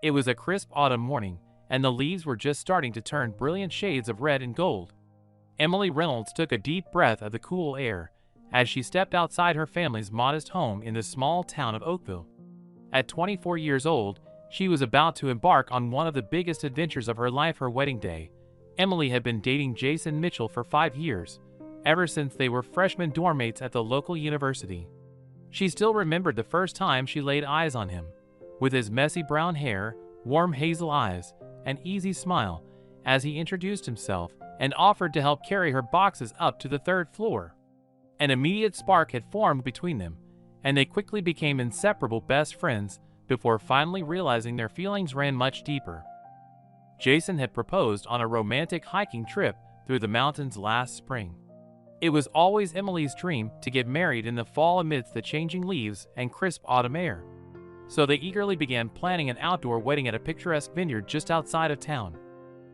It was a crisp autumn morning, and the leaves were just starting to turn brilliant shades of red and gold. Emily Reynolds took a deep breath of the cool air as she stepped outside her family's modest home in the small town of Oakville. At 24 years old, she was about to embark on one of the biggest adventures of her life, her wedding day. Emily had been dating Jason Mitchell for 5 years, ever since they were freshman dorm mates at the local university. She still remembered the first time she laid eyes on him, with his messy brown hair, warm hazel eyes, and easy smile, as he introduced himself and offered to help carry her boxes up to the 3rd floor. An immediate spark had formed between them, and they quickly became inseparable best friends before finally realizing their feelings ran much deeper. Jason had proposed on a romantic hiking trip through the mountains last spring. It was always Emily's dream to get married in the fall amidst the changing leaves and crisp autumn air. So they eagerly began planning an outdoor wedding at a picturesque vineyard just outside of town.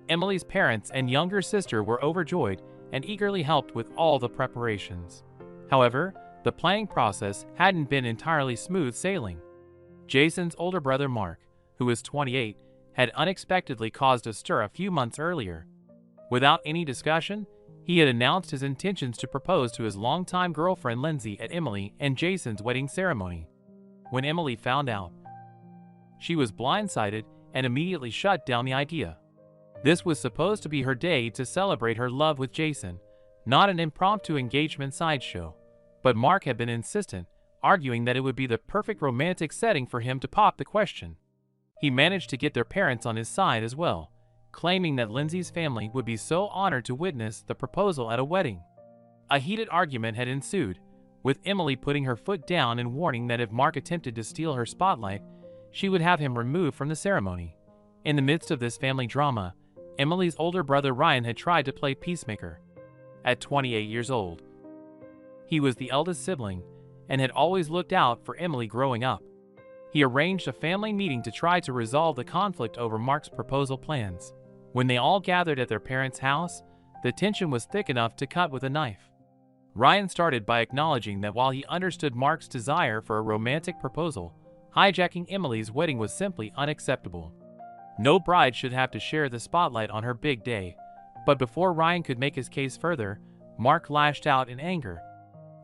Emily's parents and younger sister were overjoyed and eagerly helped with all the preparations. However, the planning process hadn't been entirely smooth sailing. Jason's older brother Mark, who was 28, had unexpectedly caused a stir a few months earlier. Without any discussion, he had announced his intentions to propose to his longtime girlfriend Lindsay at Emily and Jason's wedding ceremony. When Emily found out, she was blindsided and immediately shut down the idea. This was supposed to be her day to celebrate her love with Jason, not an impromptu engagement sideshow. But Mark had been insistent, arguing that it would be the perfect romantic setting for him to pop the question. He managed to get their parents on his side as well, claiming that Lindsay's family would be so honored to witness the proposal at a wedding. A heated argument had ensued, with Emily putting her foot down and warning that if Mark attempted to steal her spotlight, she would have him removed from the ceremony. In the midst of this family drama, Emily's older brother Ryan had tried to play peacemaker. At 28 years old, he was the eldest sibling and had always looked out for Emily growing up. He arranged a family meeting to try to resolve the conflict over Mark's proposal plans. When they all gathered at their parents' house, the tension was thick enough to cut with a knife. Ryan started by acknowledging that while he understood Mark's desire for a romantic proposal, hijacking Emily's wedding was simply unacceptable. No bride should have to share the spotlight on her big day. But before Ryan could make his case further, Mark lashed out in anger.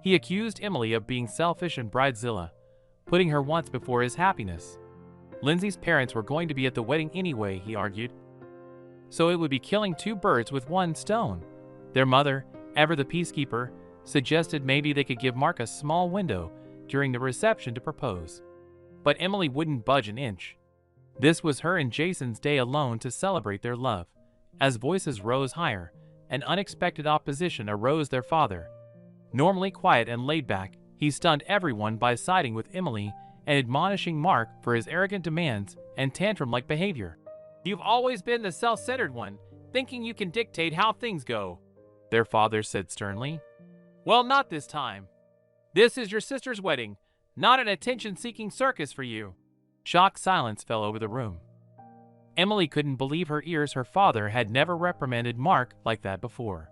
He accused Emily of being selfish and bridezilla, putting her once before his happiness. Lindsay's parents were going to be at the wedding anyway, he argued. So it would be killing 2 birds with 1 stone. Their mother, ever the peacekeeper, suggested maybe they could give Mark a small window during the reception to propose. But Emily wouldn't budge an inch. This was her and Jason's day alone to celebrate their love. As voices rose higher, an unexpected opposition arose. Their father, normally quiet and laid back, he stunned everyone by siding with Emily and admonishing Mark for his arrogant demands and tantrum-like behavior. "You've always been the self-centered one, thinking you can dictate how things go," their father said sternly. "Well, not this time. This is your sister's wedding, not an attention-seeking circus for you." Shocked silence fell over the room. Emily couldn't believe her ears. Her father had never reprimanded Mark like that before.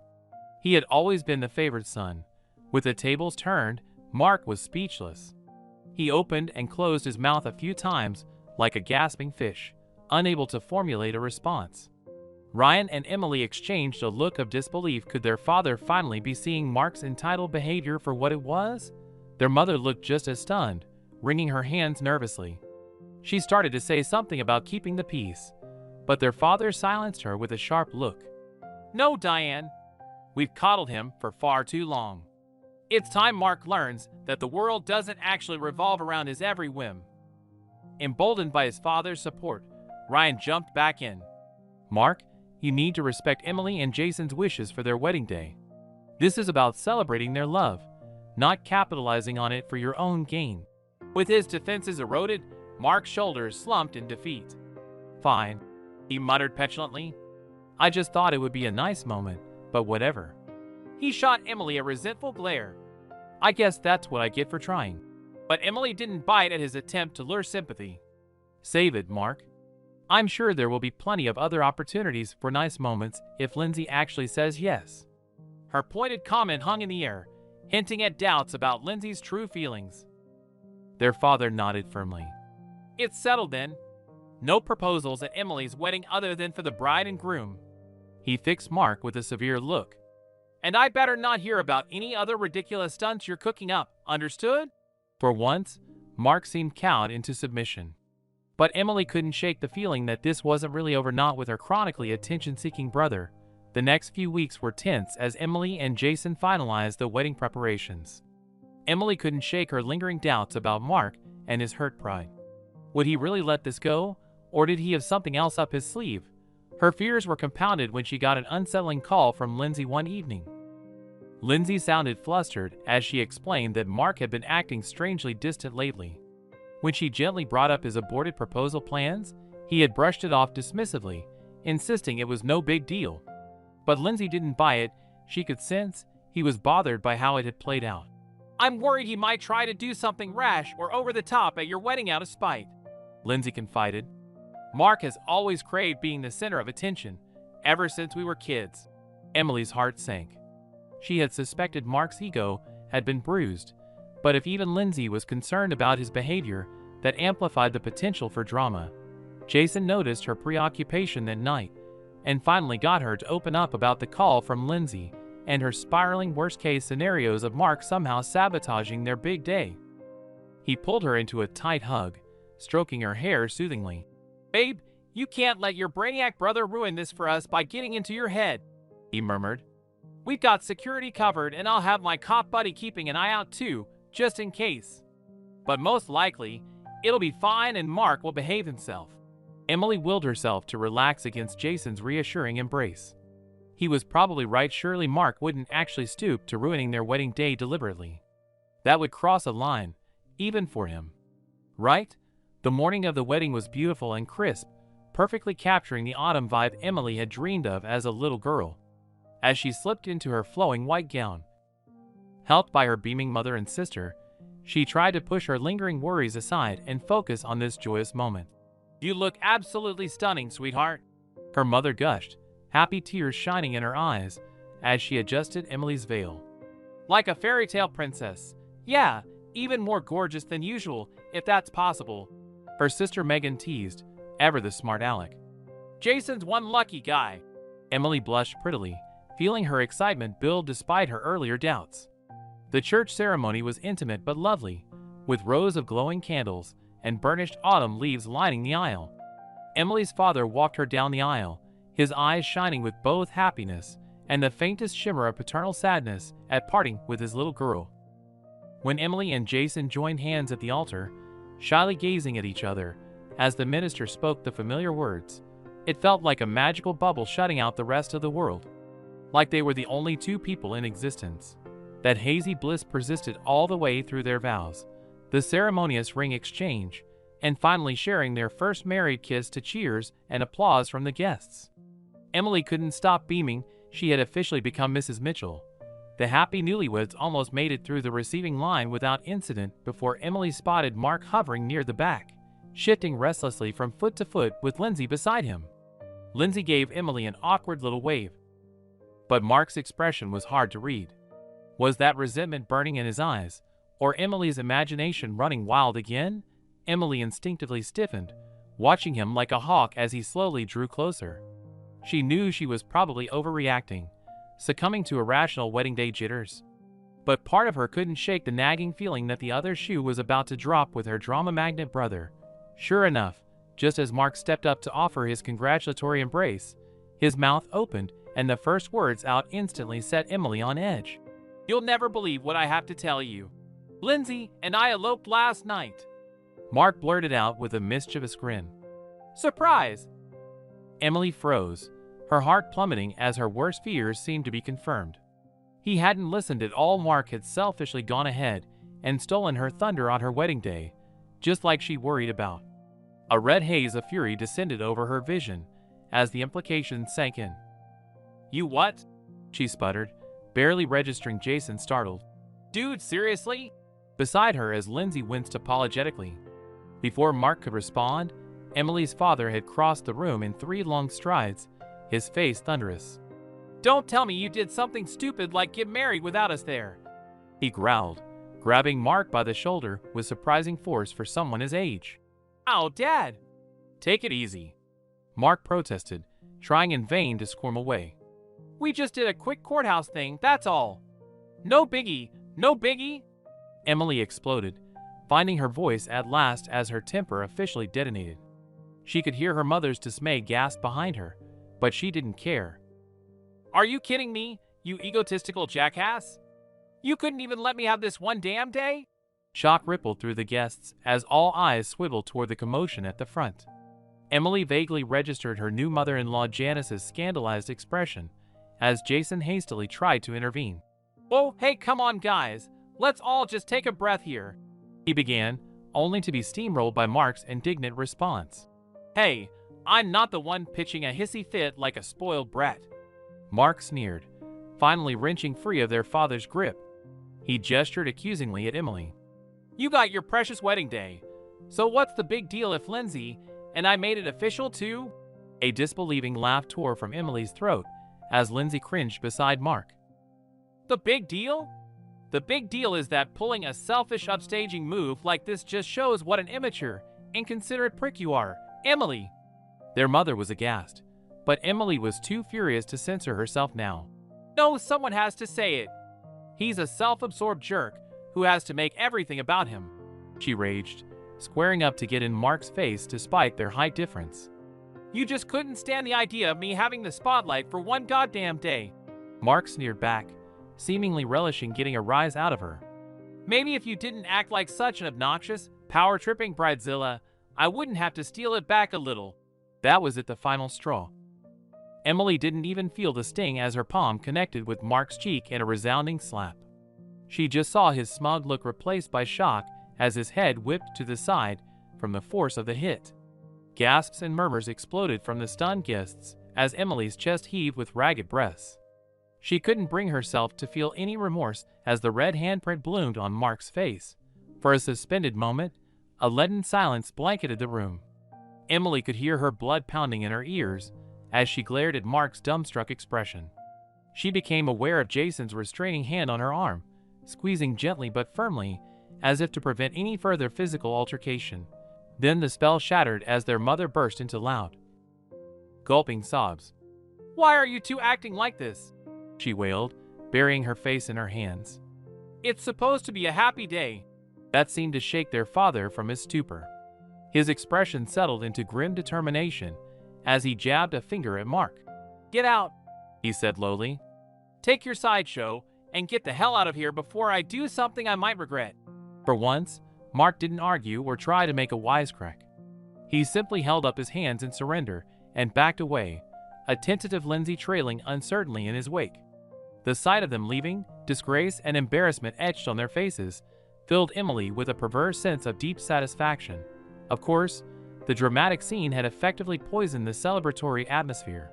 He had always been the favored son. With the tables turned, Mark was speechless. He opened and closed his mouth a few times, like a gasping fish, unable to formulate a response. Ryan and Emily exchanged a look of disbelief. Could their father finally be seeing Mark's entitled behavior for what it was? Their mother looked just as stunned, wringing her hands nervously. She started to say something about keeping the peace, but their father silenced her with a sharp look. "No, Diane. We've coddled him for far too long. It's time Mark learns that the world doesn't actually revolve around his every whim." Emboldened by his father's support, Ryan jumped back in. "Mark, you need to respect Emily and Jason's wishes for their wedding day. This is about celebrating their love, not capitalizing on it for your own gain." With his defenses eroded, Mark's shoulders slumped in defeat. "Fine," he muttered petulantly. "I just thought it would be a nice moment, but whatever." He shot Emily a resentful glare. "I guess that's what I get for trying." But Emily didn't bite at his attempt to lure sympathy. "Save it, Mark. I'm sure there will be plenty of other opportunities for nice moments if Lindsay actually says yes." Her pointed comment hung in the air, hinting at doubts about Lindsay's true feelings. Their father nodded firmly. "It's settled then. No proposals at Emily's wedding other than for the bride and groom. He fixed Mark with a severe look. And I better not hear about any other ridiculous stunts you're cooking up, understood? For once, Mark seemed cowed into submission. But Emily couldn't shake the feeling that this wasn't really over, not with her chronically attention-seeking brother. The next few weeks were tense as Emily and Jason finalized the wedding preparations. Emily couldn't shake her lingering doubts about Mark and his hurt pride. Would he really let this go, or did he have something else up his sleeve? Her fears were compounded when she got an unsettling call from Lindsay one evening. Lindsay sounded flustered as she explained that Mark had been acting strangely distant lately. When she gently brought up his aborted proposal plans, he had brushed it off dismissively, insisting it was no big deal. But Lindsay didn't buy it. She could sense he was bothered by how it had played out. I'm worried he might try to do something rash or over the top at your wedding out of spite, Lindsay confided. Mark has always craved being the center of attention, ever since we were kids. Emily's heart sank. She had suspected Mark's ego had been bruised, but if even Lindsay was concerned about his behavior, that amplified the potential for drama. Jason noticed her preoccupation that night, and finally got her to open up about the call from Lindsay and her spiraling worst-case scenarios of Mark somehow sabotaging their big day. He pulled her into a tight hug, stroking her hair soothingly. Babe, you can't let your brainiac brother ruin this for us by getting into your head, he murmured. We've got security covered, and I'll have my cop buddy keeping an eye out too, just in case. But most likely, it'll be fine and Mark will behave himself. Emily willed herself to relax against Jason's reassuring embrace. He was probably right. Surely Mark wouldn't actually stoop to ruining their wedding day deliberately. That would cross a line, even for him. Right? The morning of the wedding was beautiful and crisp, perfectly capturing the autumn vibe Emily had dreamed of as a little girl. As she slipped into her flowing white gown, helped by her beaming mother and sister, she tried to push her lingering worries aside and focus on this joyous moment. You look absolutely stunning, sweetheart, her mother gushed, happy tears shining in her eyes as she adjusted Emily's veil. Like a fairy tale princess. Yeah, even more gorgeous than usual, if that's possible, her sister Megan teased, ever the smart aleck. Jason's one lucky guy. Emily blushed prettily, feeling her excitement build despite her earlier doubts. The church ceremony was intimate but lovely, with rows of glowing candles and burnished autumn leaves lining the aisle. Emily's father walked her down the aisle, his eyes shining with both happiness and the faintest shimmer of paternal sadness at parting with his little girl. When Emily and Jason joined hands at the altar, shyly gazing at each other as the minister spoke the familiar words, it felt like a magical bubble shutting out the rest of the world. Like they were the only two people in existence. That hazy bliss persisted all the way through their vows, the ceremonious ring exchange, and finally sharing their first married kiss to cheers and applause from the guests. Emily couldn't stop beaming. She had officially become Mrs. Mitchell. The happy newlyweds almost made it through the receiving line without incident before Emily spotted Mark hovering near the back, shifting restlessly from foot to foot with Lindsay beside him. Lindsay gave Emily an awkward little wave, but Mark's expression was hard to read. Was that resentment burning in his eyes, or Emily's imagination running wild again? Emily instinctively stiffened, watching him like a hawk as he slowly drew closer. She knew she was probably overreacting, succumbing to irrational wedding day jitters. But part of her couldn't shake the nagging feeling that the other shoe was about to drop with her drama magnet brother. Sure enough, just as Mark stepped up to offer his congratulatory embrace, his mouth opened and the first words out instantly set Emily on edge. You'll never believe what I have to tell you. Lindsay and I eloped last night, Mark blurted out with a mischievous grin. Surprise! Emily froze, her heart plummeting as her worst fears seemed to be confirmed. He hadn't listened at all. Mark had selfishly gone ahead and stolen her thunder on her wedding day, just like she worried about. A red haze of fury descended over her vision as the implications sank in. You what? She sputtered, barely registering Jason's startled. Dude, seriously? Beside her as Lindsay winced apologetically. Before Mark could respond, Emily's father had crossed the room in 3 long strides, his face thunderous. Don't tell me you did something stupid like get married without us there, he growled, grabbing Mark by the shoulder with surprising force for someone his age. Ow, Dad! Take it easy, Mark protested, trying in vain to squirm away. We just did a quick courthouse thing, that's all. No biggie, no biggie, Emily exploded, finding her voice at last as her temper officially detonated. She could hear her mother's dismay gasp behind her, but she didn't care. Are you kidding me, you egotistical jackass? You couldn't even let me have this one damn day? Shock rippled through the guests as all eyes swiveled toward the commotion at the front. Emily vaguely registered her new mother-in-law Janice's scandalized expression as Jason hastily tried to intervene. Oh, hey, come on, guys. Let's all just take a breath here, he began, only to be steamrolled by Mark's indignant response. Hey, I'm not the one pitching a hissy fit like a spoiled brat, Mark sneered, finally wrenching free of their father's grip. He gestured accusingly at Emily. You got your precious wedding day, so what's the big deal if Lindsay and I made it official too? A disbelieving laugh tore from Emily's throat as Lindsay cringed beside Mark. The big deal? The big deal is that pulling a selfish upstaging move like this just shows what an immature, inconsiderate prick you are, Emily. Their mother was aghast, but Emily was too furious to censor herself now. No, someone has to say it. He's a self-absorbed jerk who has to make everything about him, she raged, squaring up to get in Mark's face despite their height difference. You just couldn't stand the idea of me having the spotlight for one goddamn day, Mark sneered back, seemingly relishing getting a rise out of her. Maybe if you didn't act like such an obnoxious, power-tripping bridezilla, I wouldn't have to steal it back a little. That was at the final straw. Emily didn't even feel the sting as her palm connected with Mark's cheek in a resounding slap. She just saw his smug look replaced by shock as his head whipped to the side from the force of the hit. Gasps and murmurs exploded from the stunned guests as Emily's chest heaved with ragged breaths. She couldn't bring herself to feel any remorse as the red handprint bloomed on Mark's face. For a suspended moment, a leaden silence blanketed the room. Emily could hear her blood pounding in her ears as she glared at Mark's dumbstruck expression. She became aware of Jason's restraining hand on her arm, squeezing gently but firmly, as if to prevent any further physical altercation. Then the spell shattered as their mother burst into loud, gulping sobs. Why are you two acting like this? She wailed, burying her face in her hands. It's supposed to be a happy day. That seemed to shake their father from his stupor. His expression settled into grim determination as he jabbed a finger at Mark. Get out, he said lowly. Take your sideshow and get the hell out of here before I do something I might regret. For once, Mark didn't argue or try to make a wisecrack. He simply held up his hands in surrender and backed away, a tentative Lindsay trailing uncertainly in his wake. The sight of them leaving, disgrace and embarrassment etched on their faces, filled Emily with a perverse sense of deep satisfaction. Of course, the dramatic scene had effectively poisoned the celebratory atmosphere.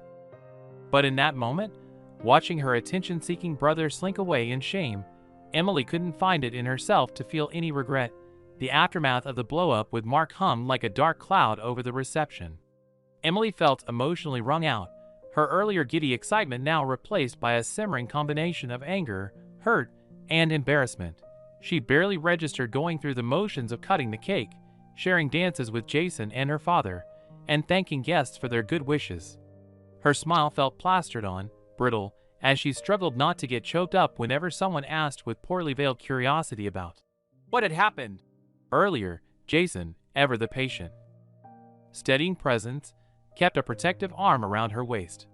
But in that moment, watching her attention-seeking brother slink away in shame, Emily couldn't find it in herself to feel any regret. The aftermath of the blow-up with Mark hummed like a dark cloud over the reception. Emily felt emotionally wrung out, her earlier giddy excitement now replaced by a simmering combination of anger, hurt, and embarrassment. She barely registered going through the motions of cutting the cake, sharing dances with Jason and her father, and thanking guests for their good wishes. Her smile felt plastered on, brittle, as she struggled not to get choked up whenever someone asked with poorly veiled curiosity about what had happened. Earlier, Jason, ever the patient, steadying presence, kept a protective arm around her waist.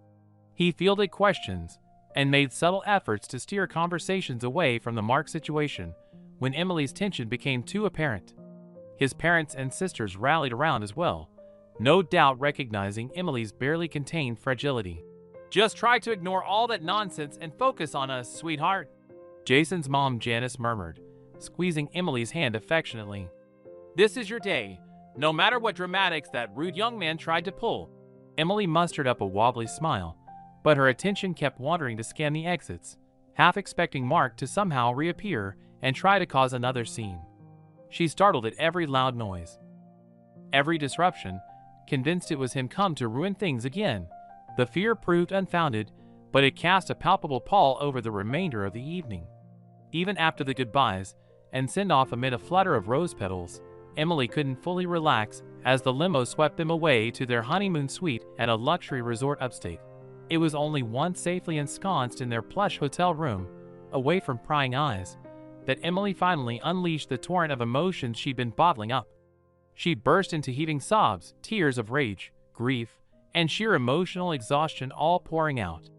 He fielded questions and made subtle efforts to steer conversations away from the Mark situation when Emily's tension became too apparent. His parents and sisters rallied around as well, no doubt recognizing Emily's barely contained fragility. Just try to ignore all that nonsense and focus on us, sweetheart, Jason's mom Janice murmured, squeezing Emily's hand affectionately. This is your day, no matter what dramatics that rude young man tried to pull. Emily mustered up a wobbly smile, but her attention kept wandering to scan the exits, half expecting Mark to somehow reappear and try to cause another scene. She startled at every loud noise, every disruption, convinced it was him come to ruin things again. The fear proved unfounded, but it cast a palpable pall over the remainder of the evening. Even after the goodbyes and send-off amid a flutter of rose petals, Emily couldn't fully relax as the limo swept them away to their honeymoon suite at a luxury resort upstate. It was only once safely ensconced in their plush hotel room, away from prying eyes, that Emily finally unleashed the torrent of emotions she'd been bottling up. She burst into heaving sobs, tears of rage, grief, and sheer emotional exhaustion all pouring out.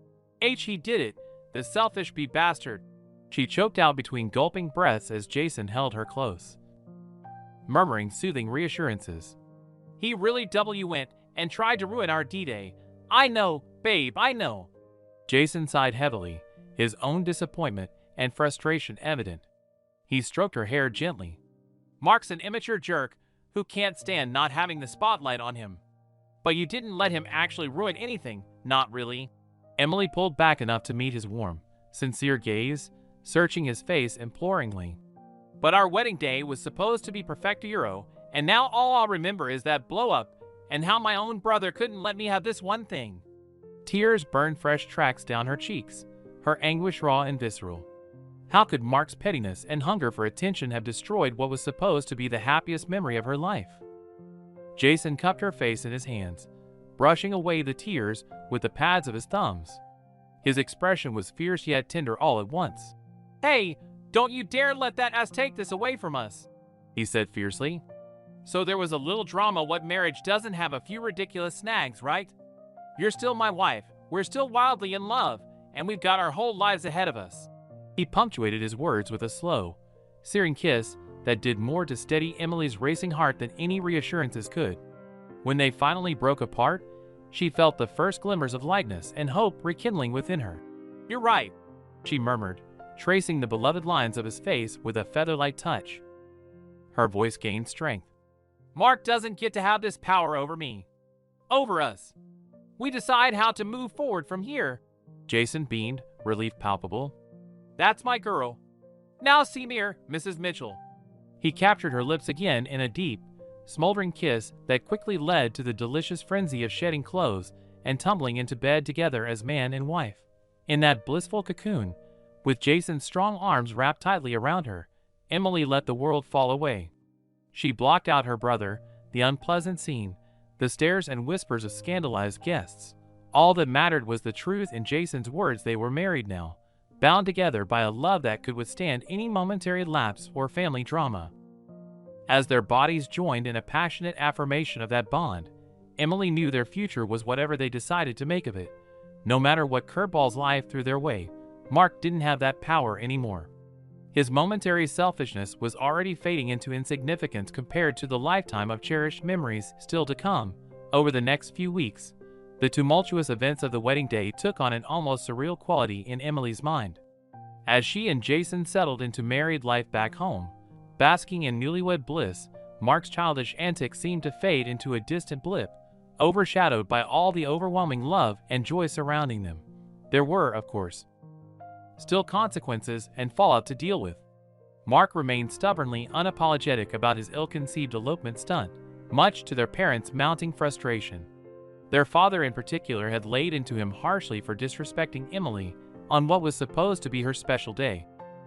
He did it, the selfish bastard. She choked out between gulping breaths as Jason held her close, murmuring soothing reassurances. He really went and tried to ruin our D-Day. I know, babe, I know. Jason sighed heavily, his own disappointment and frustration evident. He stroked her hair gently. Mark's an immature jerk who can't stand not having the spotlight on him. But you didn't let him actually ruin anything, not really. Emily pulled back enough to meet his warm, sincere gaze, searching his face imploringly. But our wedding day was supposed to be perfecto, and now all I'll remember is that blow-up and how my own brother couldn't let me have this one thing. Tears burned fresh tracks down her cheeks, her anguish raw and visceral. How could Mark's pettiness and hunger for attention have destroyed what was supposed to be the happiest memory of her life? Jason cupped her face in his hands, brushing away the tears with the pads of his thumbs. His expression was fierce yet tender all at once. Hey, don't you dare let that ass take this away from us, he said fiercely. So there was a little drama. What marriage doesn't have a few ridiculous snags, right? You're still my wife, we're still wildly in love, and we've got our whole lives ahead of us. He punctuated his words with a slow, searing kiss that did more to steady Emily's racing heart than any reassurances could. When they finally broke apart, she felt the first glimmers of lightness and hope rekindling within her. You're right, she murmured, tracing the beloved lines of his face with a feather-light touch. Her voice gained strength. Mark doesn't get to have this power over me. Over us. We decide how to move forward from here. Jason beamed, relief palpable. That's my girl. Now see me here, Mrs. Mitchell. He captured her lips again in a deep, smoldering kiss that quickly led to the delicious frenzy of shedding clothes and tumbling into bed together as man and wife. In that blissful cocoon, with Jason's strong arms wrapped tightly around her, Emily let the world fall away. She blocked out her brother, the unpleasant scene, the stares and whispers of scandalized guests. All that mattered was the truth in Jason's words. They were married now, bound together by a love that could withstand any momentary lapse or family drama. As their bodies joined in a passionate affirmation of that bond, Emily knew their future was whatever they decided to make of it. No matter what curveballs life threw their way, Mark didn't have that power anymore. His momentary selfishness was already fading into insignificance compared to the lifetime of cherished memories still to come. Over the next few weeks, the tumultuous events of the wedding day took on an almost surreal quality in Emily's mind. As she and Jason settled into married life back home, basking in newlywed bliss, Mark's childish antics seemed to fade into a distant blip, overshadowed by all the overwhelming love and joy surrounding them. There were, of course, still consequences and fallout to deal with. Mark remained stubbornly unapologetic about his ill-conceived elopement stunt, much to their parents' mounting frustration. Their father in particular had laid into him harshly for disrespecting Emily on what was supposed to be her special day.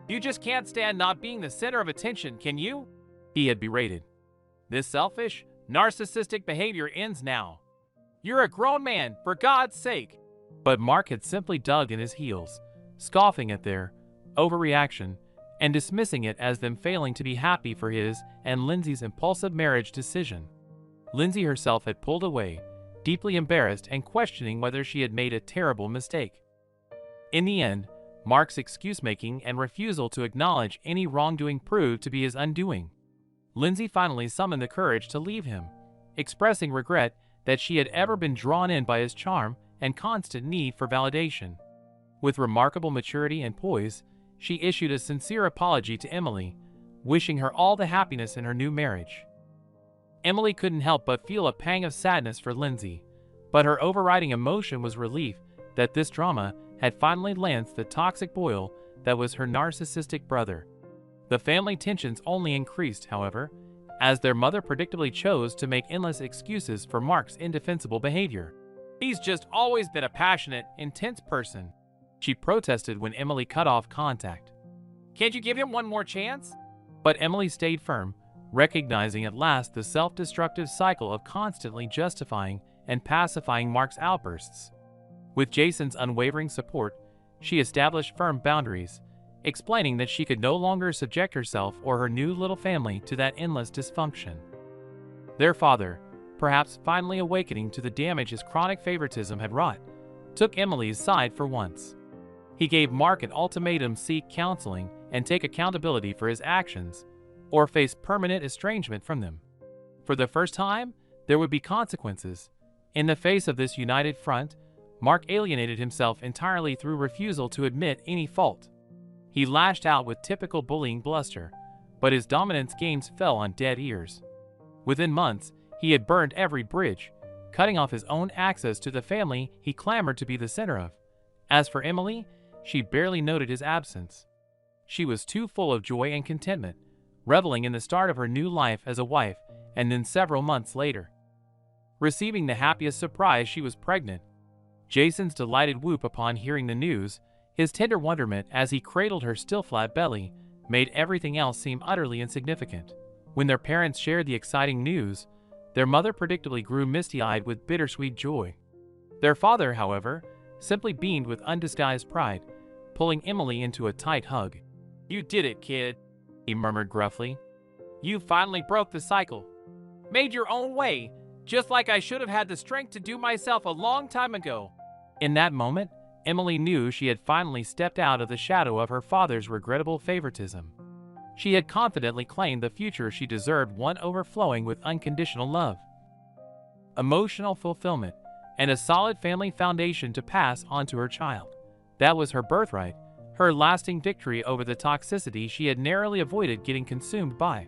You just can't stand not being the center of attention, can you? He had berated. This selfish, narcissistic behavior ends now. You're a grown man, for God's sake. But Mark had simply dug in his heels, scoffing at their overreaction and dismissing it as them failing to be happy for his and Lindsay's impulsive marriage decision. Lindsay herself had pulled away, deeply embarrassed and questioning whether she had made a terrible mistake. In the end, Mark's excuse-making and refusal to acknowledge any wrongdoing proved to be his undoing. Lindsay finally summoned the courage to leave him, expressing regret that she had ever been drawn in by his charm and constant need for validation. With remarkable maturity and poise, she issued a sincere apology to Emily, wishing her all the happiness in her new marriage. Emily couldn't help but feel a pang of sadness for Lindsay, but her overriding emotion was relief that this drama had finally lanced the toxic boil that was her narcissistic brother. The family tensions only increased, however, as their mother predictably chose to make endless excuses for Mark's indefensible behavior. He's just always been a passionate, intense person, she protested when Emily cut off contact. Can't you give him one more chance? But Emily stayed firm, recognizing at last the self-destructive cycle of constantly justifying and pacifying Mark's outbursts. With Jason's unwavering support, she established firm boundaries, explaining that she could no longer subject herself or her new little family to that endless dysfunction. Their father, perhaps finally awakening to the damage his chronic favoritism had wrought, took Emily's side for once. He gave Mark an ultimatum: seek counseling and take accountability for his actions, or face permanent estrangement from them. For the first time, there would be consequences. In the face of this united front, Mark alienated himself entirely through refusal to admit any fault. He lashed out with typical bullying bluster, but his dominance games fell on dead ears. Within months, he had burned every bridge, cutting off his own access to the family he clamored to be the center of. As for Emily, she barely noted his absence. She was too full of joy and contentment, reveling in the start of her new life as a wife, and then several months later, receiving the happiest surprise: she was pregnant. Jason's delighted whoop upon hearing the news, his tender wonderment as he cradled her still flat belly, made everything else seem utterly insignificant. When their parents shared the exciting news, their mother predictably grew misty-eyed with bittersweet joy. Their father, however, simply beamed with undisguised pride, pulling Emily into a tight hug. "You did it, kid," he murmured gruffly. "You finally broke the cycle. Made your own way, just like I should have had the strength to do myself a long time ago." In that moment, Emily knew she had finally stepped out of the shadow of her father's regrettable favoritism. She had confidently claimed the future she deserved, one overflowing with unconditional love, emotional fulfillment, and a solid family foundation to pass on to her child. That was her birthright, her lasting victory over the toxicity she had narrowly avoided getting consumed by.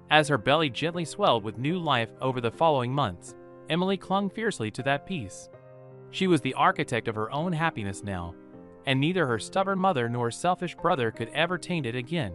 As her belly gently swelled with new life over the following months, Emily clung fiercely to that peace. She was the architect of her own happiness now, and neither her stubborn mother nor selfish brother could ever taint it again.